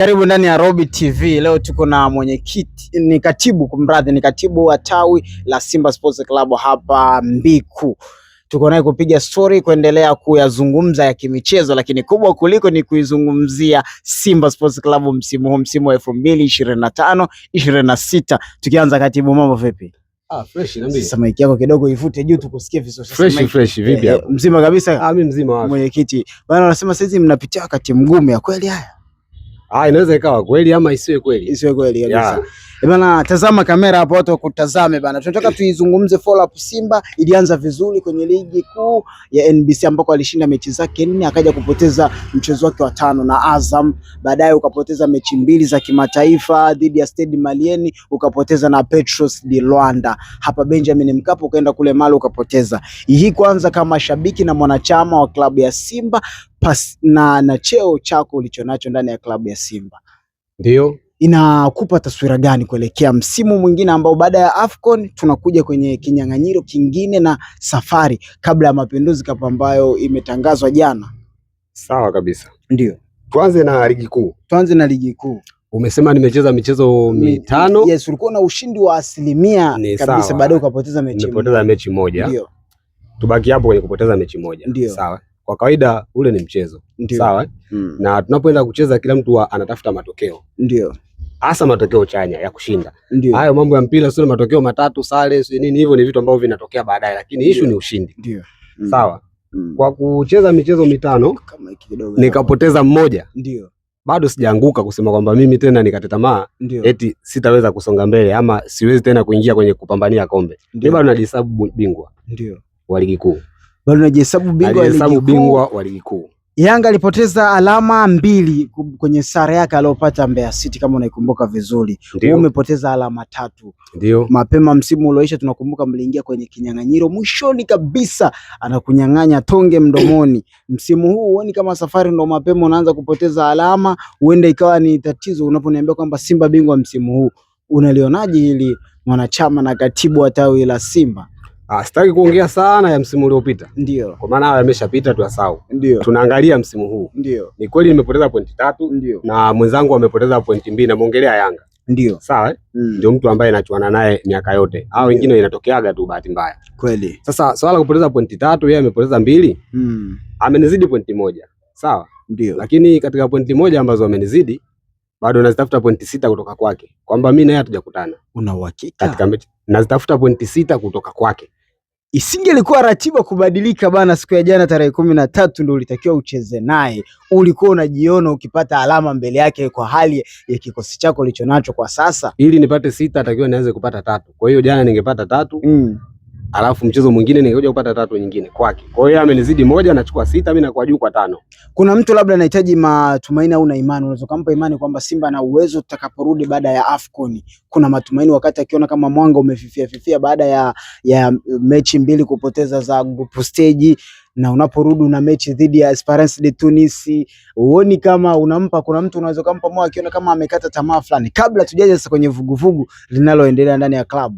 Karibu ndani ya Robi TV. Leo tuko na mwenyekiti, ni katibu wa tawi la Simba Sports Club hapa Mbiku. Tuko naye kupiga story, kuendelea kuyazungumza ya kimichezo, lakini kubwa kuliko ni kuizungumzia Simba Sports Club msimu wa 2025-26. Tukianza, katibu, mambo vipi? Fresh na mimi. Sasa mic yako kidogo ivute juu tukusikie vizuri. Fresh vipi hapo? Mzima kabisa? Mimi mzima wapi? Mwenyekiti, bwana anasema sasa mnapitia wakati mgumu, ya kweli haya? Inaweza ikawa kweli ama isiwe kweli. Isiwe kweli kabisa. Bana, tazama kamera hapo, watu wakutazame bana. Tunataka tuizungumze follow up. Simba ilianza vizuri kwenye ligi kuu ya NBC ambako alishinda mechi zake 4, akaja kupoteza mchezo wake wa 5 na Azam, baadaye ukapoteza mechi 2 za kimataifa dhidi ya Stade Malien, ukapoteza na Petros di Luanda. Hapa Benjamin Mkapa ukaenda kule Mali ukapoteza. Hii kwanza, kama shabiki na mwanachama wa klabu ya Simba na cheo chako ulichonacho ndani ya klabu ya Simba, ndio inakupa taswira gani kuelekea msimu mwingine ambao baada ya AFCON tunakuja kwenye kinyang'anyiro kingine na safari kabla ya Mapinduzi Cup ambayo imetangazwa jana? Sawa kabisa. Ndio. Tuanze na ligi kuu. Umesema nimecheza michezo 5. Yes, ulikuwa na ushindi wa asilimia kabisa, baadaye ukapoteza mechi moja. Ndio. Tubaki hapo kwenye kupoteza mechi moja. Ndio. Sawa. Kwa kawaida ule ni mchezo. Ndiyo. Sawa. Na tunapoenda kucheza kila mtu anatafuta matokeo. Ndio. Hasa matokeo chanya ya kushinda. Ndiyo. Hayo mambo ya mpira sio matokeo matatu, sare, sio nini, hivyo ni vitu ambavyo vinatokea baadaye, lakini issue ni ushindi. Ndio. Sawa. Kwa kucheza michezo 5 nikapoteza mmoja. Ndio. Bado sijaanguka kusema kwamba mimi tena nikate tamaa eti sitaweza kusonga mbele ama siwezi tena kuingia kwenye kupambania kombe. Mimi bado najihesabu bingwa. Ndio. Wa ligi kuu. Bado najihesabu bingwa wa ligi kuu. Yanga alipoteza alama 2 kwenye sare yake aliyopata Mbeya City, kama unaikumbuka vizuri. Wewe umepoteza alama 3. Ndio. Mapema msimu ulioisha tunakumbuka mliingia kwenye kinyang'anyiro mwishoni kabisa, anakunyang'anya tonge mdomoni. Msimu huu huoni kama safari ndo mapema unaanza kupoteza alama, huenda ikawa ni tatizo unaponiambia kwamba Simba bingwa msimu huu? Unalionaje hili, mwanachama na katibu wa tawi la Simba? Sitaki kuongea sana ya msimu uliopita. Ndio. Kwa maana yameshapita, tuyasahau. Ndio. Tunaangalia msimu huu. Ndio. Ni kweli nimepoteza pointi 3 na mwenzangu amepoteza pointi 2, na muongelea Yanga. Ndio. Sawa? Ndio mtu ambaye anachuana naye miaka yote. Hao wengine inatokeaga tu bahati mbaya. Kweli. Sasa swala kupoteza pointi 3, yeye amepoteza 2. Amenizidi pointi 1. Sawa? Ndio. Lakini katika pointi 1 ambazo amenizidi, bado nazitafuta pointi 6 kutoka kwake. Kwamba mimi naye hatujakutana. Una uhakika? Katika mechi nazitafuta pointi 6 kutoka kwake. Isingelikuwa ratiba kubadilika bana, siku ya jana tarehe 13 ndio ulitakiwa ucheze naye, ulikuwa unajiona ukipata alama mbele yake kwa hali ya kikosi chako ulichonacho kwa sasa? Ili nipate 6 atakiwa nianze kupata 3. Kwa hiyo jana ningepata 3. Alafu mchezo mwingine ningekuja kupata 3 nyingine kwake. Kwa hiyo amenizidi 1, anachukua 6, mimi nakuwa juu kwa 5. Kuna mtu labda anahitaji matumaini au na imani, unaweza kumpa imani kwamba Simba na uwezo tutakaporudi baada ya AFCON, kuna matumaini wakati akiona kama mwanga umefifia baada ya mechi 2 kupoteza za group stage, na unaporudi na mechi dhidi ya Esperance de Tunis, uoni kama kuna mtu unaweza kumpa moyo akiona kama amekata tamaa fulani, kabla tujaje sasa kwenye vuguvugu linaloendelea ndani ya klabu?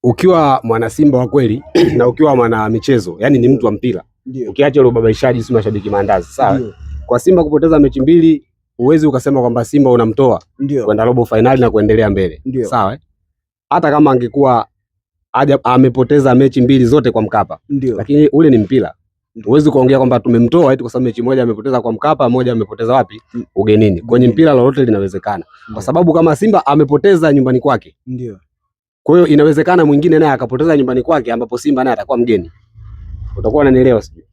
Ukiwa mwana Simba wa kweli na ukiwa mwana michezo, yani ni mtu wa mpira, ukiacha ile ubabaishaji, si mashabiki maandazi, sawa? Kwa Simba kupoteza mechi 2, uwezi ukasema kwamba Simba unamtoa kwenda robo finali na kuendelea mbele, sawa? Hata kama angekuwa amepoteza mechi 2 zote kwa Mkapa, lakini ule ni mpira. Uwezi kuongea kwamba tumemtoa eti kwa sababu mechi moja amepoteza kwa Mkapa, moja amepoteza wapi? Ugenini. Kwenye mpira lolote linawezekana. Kwa sababu kama Simba amepoteza nyumbani kwake, kwa hiyo inawezekana mwingine naye akapoteza nyumbani kwake, ambapo Simba naye atakuwa mgeni. Utakuwa unanielewa sijui?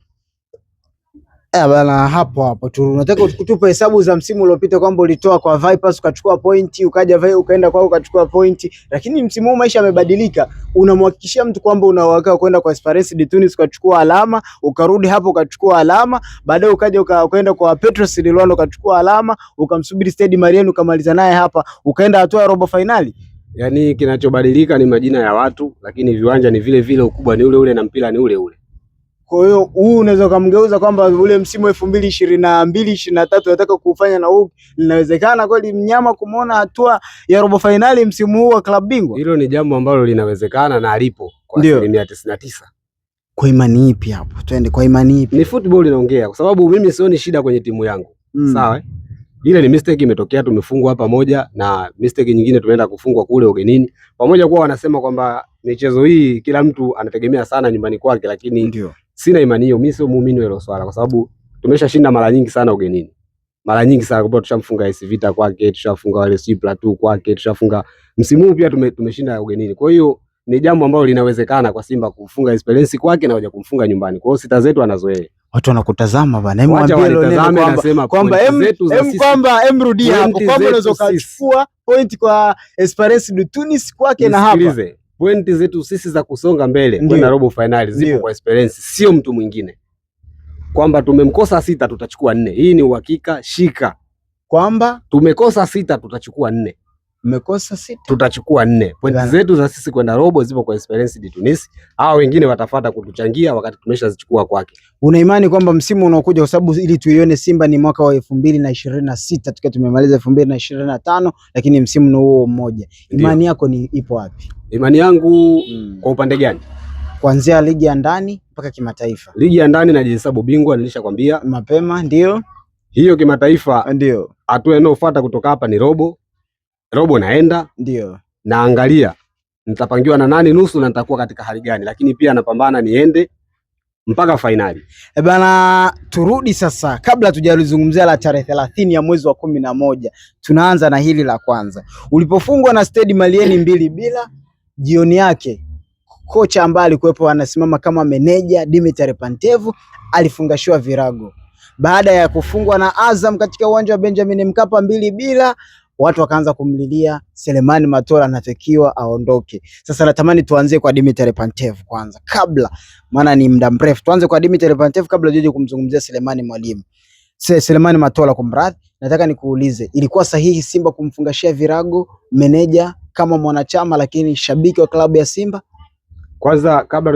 Bana, hapo tu unataka kutupa hesabu za msimu uliopita kwamba ulitoa kwa Vipers ukachukua pointi, ukaenda kwao ukachukua pointi, lakini msimu huu maisha yamebadilika. Unamhakikishia mtu kwamba unawaka kwenda kwa Esperance de Tunis ukachukua alama, ukarudi hapo ukachukua alama, baadaye ukaenda kwa Petros de Luanda ukachukua alama, ukamsubiri Stade Malien ukamaliza naye hapa, ukaenda hatua ya robo finali. Yaani kinachobadilika ni majina ya watu, lakini viwanja ni vile vile, ukubwa ni ule ule na mpira ni ule ule. Kwa hiyo huu unaweza kumgeuza kwamba ule msimu 2022-23 unataka kufanya na huu, linawezekana kweli mnyama kumuona hatua ya robo finali msimu huu wa klabu bingwa? Hilo ni jambo ambalo linawezekana na alipo kwa 99%. Kwa imani ipi hapo? Twende kwa imani ipi? Ni football inaongea, kwa sababu mimi sioni shida kwenye timu yangu. Sawa? Ile ni mistake imetokea, tumefungwa pamoja na mistake nyingine tumeenda kufungwa kule ugenini. Pamoja kwa wanasema kwamba michezo hii kila mtu anategemea sana nyumbani kwake, lakini ndio sina imani hiyo. Mimi sio muumini wa hilo swala, kwa sababu tumeshashinda mara nyingi sana ugenini. Mara nyingi sana, kwa tushamfunga AS Vita kwake, tushafunga wale si Plateau kwake, tushafunga msimu huu pia tumeshinda ugenini. Kwa hiyo ni jambo ambalo linawezekana kwa Simba kufunga Esperance kwake na kuja kumfunga nyumbani. Kwa hiyo sita zetu anazo yeye. Watu wanakutazama bana, rudia hapo kwamba unaweza kuchukua point kwa Esperance de Tunis kwake na hapa. Pointi zetu sisi za kusonga mbele kwenda robo finali zipo kwa Esperance, sio mtu mwingine. Kwamba tumemkosa 6 tutachukua 4. Hii ni uhakika, shika. Kwamba tumekosa 6 tutachukua 4. Mmekosa 6 tutachukua 4. Pointi zetu za sisi kwenda robo zipo kwa Esperance de Tunis. Hao wengine watafuata kutuchangia wakati tumeshazichukua kwake. Una imani kwamba msimu unaokuja, kwa sababu ili tuione Simba ni mwaka wa 2026 tukiwa tumemaliza 2025, lakini msimu ni huo mmoja. Imani yako ni ipo wapi? Imani yangu kwa upande gani? Kuanzia ligi ya ndani mpaka kimataifa. Ligi ya ndani najihesabu bingwa, nilishakwambia mapema. Ndio hiyo kimataifa, ndio hatua inayofuata kutoka hapa ni robo naenda, ndio naangalia nitapangiwa na nani nusu na nitakuwa katika hali gani, lakini pia napambana niende mpaka fainali. Bana, turudi sasa, kabla tujalizungumzia la tarehe 30 ya mwezi wa 11, tunaanza na hili la kwanza. Ulipofungwa na Stade Malien 2-0, jioni yake kocha ambaye alikuwepo anasimama kama meneja Dimitri Pantev alifungashiwa virago. Baada ya kufungwa na Azam katika uwanja wa Benjamin Mkapa 2-0, watu wakaanza kumlilia Selemani Matola anatakiwa aondoke. Sasa natamani tuanze kwa Dimitri Pantev kwanza, kabla, maana ni muda mrefu. Tuanze kwa Dimitri Pantev kabla tuje kumzungumzia Selemani Matola. Kumradhi, nataka nikuulize, ilikuwa sahihi Simba kumfungashia virago meneja kama mwanachama lakini shabiki wa klabu ya Simba? Kwanza kabla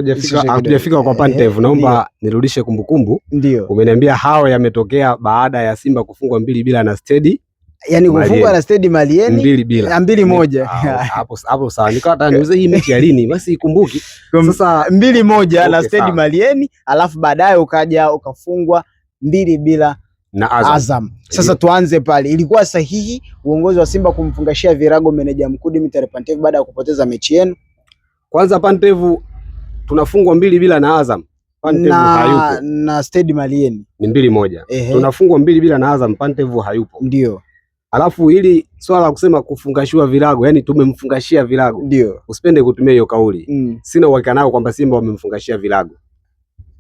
hatujafika kwa Pantev, naomba nirudishe kumbukumbu. Ndio. Umeniambia hao yametokea baada ya Simba kufungwa 2-0 na Stade, yani kufungwa na Stade Malien 2-1. Hapo sawa. Nikata niuze hii mechi ya lini? Basi ikumbuki. Sasa 2-1 na Stade Malien, alafu baadaye ukaja ukafungwa 2-0 na Azam. Sasa tuanze pale, ilikuwa sahihi uongozi wa Simba kumfungashia virago meneja mkuu Dimitri Pantev baada ya kupoteza mechi yenu? Kwanza Pantev tunafungwa 2-0 na Azam. Pantev hayupo. Na Stade Malien ni 2-1. Tunafungwa 2-0 na Azam, Pantev hayupo. Ndio. Alafu ili swala la kusema kufungashiwa virago, yani tumemfungashia virago. Ndio. Usipende kutumia hiyo kauli. Sina uhakika nao kwamba Simba wamemfungashia virago.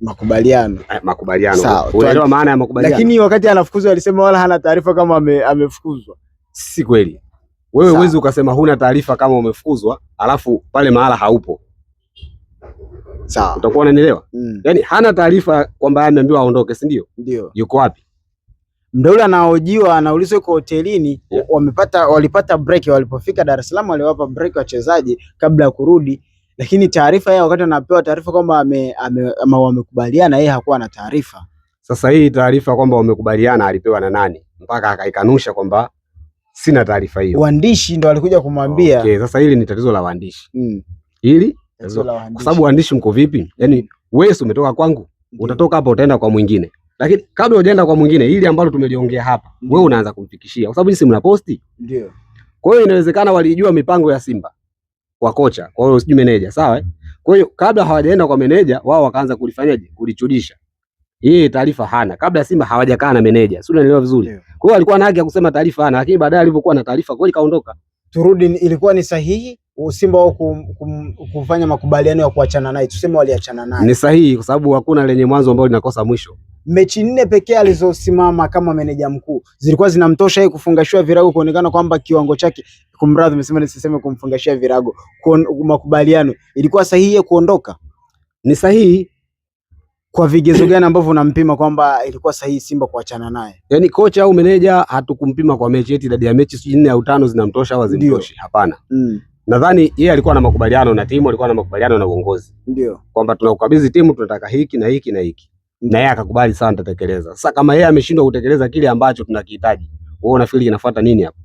Makubaliano. Unaelewa maana ya makubaliano? Lakini wakati anafukuzwa alisema wala hana taarifa kama amefukuzwa. Si kweli. Wewe huwezi ukasema huna taarifa kama umefukuzwa, alafu pale mahala haupo. Sawa. Utakuwa unanielewa? Yaani hana taarifa kwamba ameambiwa aondoke, si ndio? Ndio. Yuko wapi? Ndio yule anaojiwa, anaulizwa kwa hotelini, walipata break, walipofika Dar es Salaam waliwapa break wachezaji kabla ya kurudi, lakini taarifa yao wakati anapewa taarifa kwamba wamekubaliana, yeye hakuwa na taarifa. Sasa hii taarifa kwamba wamekubaliana alipewa na nani? Mpaka akaikanusha kwamba sina taarifa hiyo. Waandishi ndio walikuja kumwambia. Okay, sasa hili ni tatizo la waandishi. Hili kwa sababu waandishi mko vipi? Yaani wewe umetoka kwangu, utatoka hapa utaenda kwa mwingine. Lakini kabla hujaenda kwa mwingine, hili ambalo tumeliongea hapa, wewe unaanza kumfikishia. Kwa sababu sisi mna posti. Ndio. Kwa hiyo inawezekana walijua mipango ya Simba kwa kocha. Kwa hiyo sijui meneja, sawa? Kwa hiyo kabla hawajaenda kwa meneja, wao wakaanza kulifanyaje? Kulichudisha. Hii taarifa hana. Kabla Simba hawajakaa na meneja. Sio, unaelewa vizuri? Kwa hiyo alikuwa na haki ya kusema taarifa hana, lakini baadaye alipokuwa na taarifa kweli kaondoka. Turudi, ilikuwa ni sahihi Simba wao kufanya makubaliano ya kuachana naye? Tuseme waliachana naye. Ni sahihi kwa sababu hakuna lenye mwanzo ambao linakosa mwisho. Mechi 4 pekee alizosimama kama meneja mkuu zilikuwa zinamtosha yeye kufungashia virago, kuonekana kwamba kiwango chake, kumradhi umesema nisiseme kumfungashia virago, makubaliano ilikuwa sahihi kuondoka? Ni sahihi. Kwa vigezo gani ambavyo unampima kwamba ilikuwa sahihi Simba kuachana naye? Yaani kocha au meneja hatukumpima kwa mechi eti idadi ya mechi 4 au 5 zinamtosha au hazimtoshi. Hapana. Nadhani yeye alikuwa na makubaliano na timu, alikuwa na makubaliano na uongozi. Ndio. Kwamba tunakukabidhi timu, tunataka hiki na hiki na hiki. Na yeye akakubali sana, nitatekeleza. Sasa kama yeye ameshindwa kutekeleza kile ambacho tunakihitaji, wewe unafikiri inafuata nini hapo?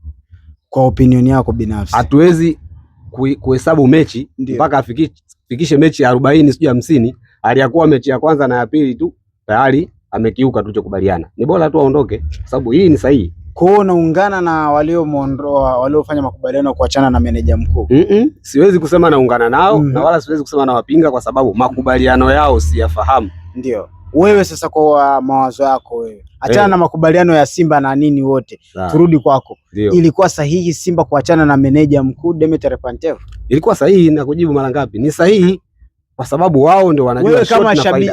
Kwa opinion yako binafsi. Hatuwezi kuhesabu mechi mpaka afikishe mechi 40 sijui 50, aliyakuwa mechi ya kwanza na ya pili tu tayari amekiuka tulichokubaliana. Ni bora tu aondoke, sababu hii ni sahihi. Kwa hiyo unaungana na waliomuondoa, waliofanya makubaliano kuachana na meneja mkuu? Siwezi kusema naungana nao na wala siwezi kusema nawapinga kwa sababu makubaliano yao siyafahamu. Ndio. Wewe sasa, kwa mawazo yako wewe, achana na makubaliano ya Simba na nini wote, turudi kwako. Ilikuwa sahihi Simba kuachana na meneja mkuu Dimitri Pantev? Ilikuwa sahihi, na kujibu mara ngapi? Ni sahihi kwa sababu wao ndio wanajua.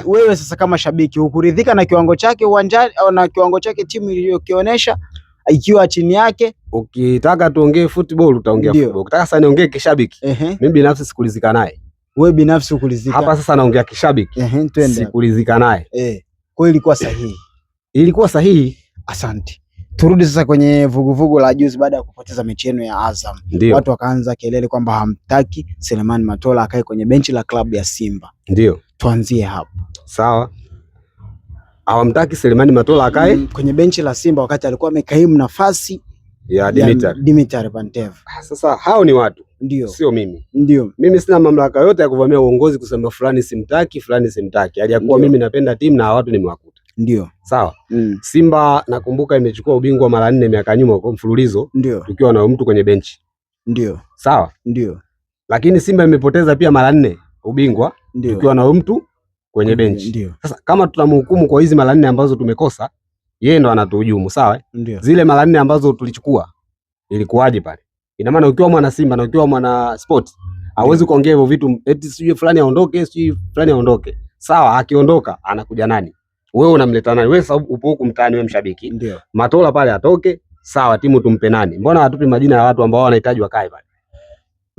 Wewe sasa kama shabiki hukuridhika na kiwango chake uwanjani au na kiwango chake timu iliyokionyesha ikiwa chini yake? Ukitaka tuongee football utaongea football. Ukitaka sasa niongee kishabiki, mimi binafsi sikulizika naye. Wewe binafsi ukulizika? Hapa sasa naongea kishabiki. Sikulizika naye. Kwa hiyo ilikuwa sahihi? Ilikuwa sahihi. Asante. Turudi sasa kwenye vuguvugu la juzi baada ya kupoteza mechi yenu ya Azam. Watu wakaanza kelele kwamba hamtaki Selemani Matola akae kwenye benchi la klabu ya Simba. Ndio. Tuanzie hapo. Sawa. Hawamtaki Selemani Matola akae kwenye benchi la Simba wakati alikuwa amekaimu nafasi ya Dimitri Pantev. Sasa hao ni watu. Ndio. Sio mimi. Ndio. Mimi sina mamlaka yote ya kuvamia uongozi kusema fulani simtaki, fulani simtaki. Aliyakuwa mimi napenda timu na watu nimewakuta. Ndio. Sawa. Simba nakumbuka imechukua ubingwa mara 4 miaka nyuma kwa mfululizo. Ndio. Tukiwa na mtu kwenye benchi. Ndio. Sawa. Ndio. Lakini Simba imepoteza pia mara 4 ubingwa tukiwa na mtu kwenye benchi. Ndio. Sasa kama tutamhukumu kwa hizi mara 4 ambazo tumekosa, yeye ndo anatuhujumu, sawa? Zile mara 4 ambazo tulichukua ilikuwaje pale? Ina maana ukiwa mwana Simba na ukiwa mwana sport hauwezi kuongea hivyo vitu eti sijui fulani aondoke, sijui fulani aondoke. Sawa, akiondoka anakuja nani? Wewe unamleta nani? Wewe sababu upo huku mtaani, wewe mshabiki. Ndio. Matola pale atoke, sawa, timu tumpe nani? Mbona hatupi majina ya watu ambao wanahitaji wakae pale?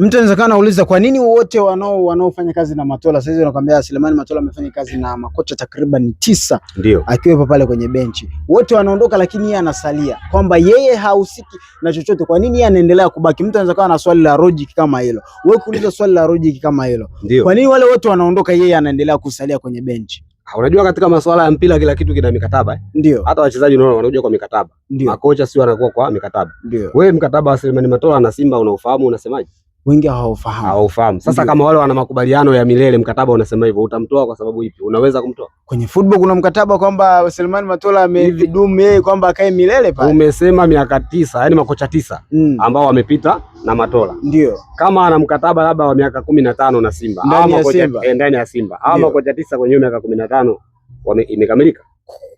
Mtu anaweza kana nauliza kwa nini wote wanaofanya kazi na Matola sasa hivi wanakuambia Selemani Matola amefanya kazi na makocha takriban 9 ndio akiwepo pale kwenye benchi, wote wanaondoka lakini yeye anasalia, kwamba yeye hahusiki na chochote. Kwa nini yeye anaendelea kubaki? Mtu anaweza kana na swali la logic kama hilo. Wewe kuuliza swali la logic kama hilo, kwa nini wale wote wanaondoka yeye anaendelea kusalia kwenye benchi? Unajua katika masuala ya mpira kila kitu kina mikataba Ndio. Hata wachezaji unaona wanakuja kwa mikataba. Makocha sio wanakuwa kwa mikataba. Wewe mkataba wa Selemani Matola na Simba unaofahamu, unasemaje? Wengi hawaufahamu. Sasa kama wale wana makubaliano ya milele, mkataba unasema hivyo, utamtoa kwa sababu ipi? Unaweza kumtoa? Kwenye football kuna mkataba kwamba Selemani Matola amevidumu yeye kwamba akae milele pale. Umesema miaka 9, yani makocha 9 ambao wamepita na Matola. Ndio. Kama ana mkataba labda wa miaka 15 na Simba au makocha ndani ya Simba au makocha 9 kwenye miaka 15 imekamilika.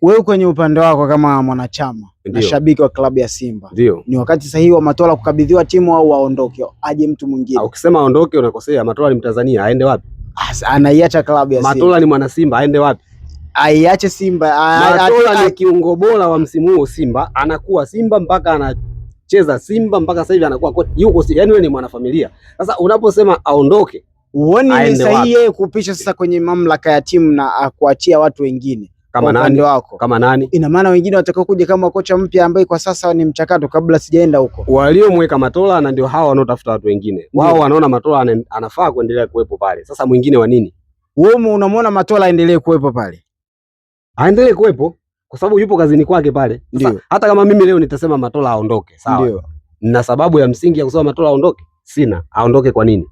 Wewe kwenye upande wako kama mwanachama na shabiki wa klabu ya Simba, ni wakati sahihi wa Matola kukabidhiwa timu au aondoke aje mtu mwingine? Ukisema aondoke unakosea. Matola ni Mtanzania, aende wapi? Anaiacha klabu ya Simba. Matola ni mwana Simba, aende wapi? Aiache Simba. Matola ni kiungo bora wa msimu huu Simba, anakuwa Simba mpaka anacheza Simba mpaka sasa hivi anakuwa kocha. Yuko yani wewe ni mwanafamilia. Sasa unaposema aondoke, uone ni sahihi yeye kupisha sasa kwenye mamlaka ya timu na kuachia watu wengine? Kama nani wako? Kama nani? Ina maana wengine watakao kuja kama kocha mpya ambaye kwa sasa ni mchakato, kabla sijaenda huko. Waliomweka Matola na ndio hao wanaotafuta watu wengine. Wao wanaona Matola anafaa kuendelea kuwepo pale. Sasa mwingine wa nini? Wewe unamwona Matola aendelee kuwepo pale? Aendelee kuwepo kwa sababu yupo kazini kwake pale. Sasa hata kama mimi leo nitasema Matola aondoke, sawa? Ndio. Na sababu ya msingi ya kusema Matola aondoke? Sina. Aondoke kwa nini?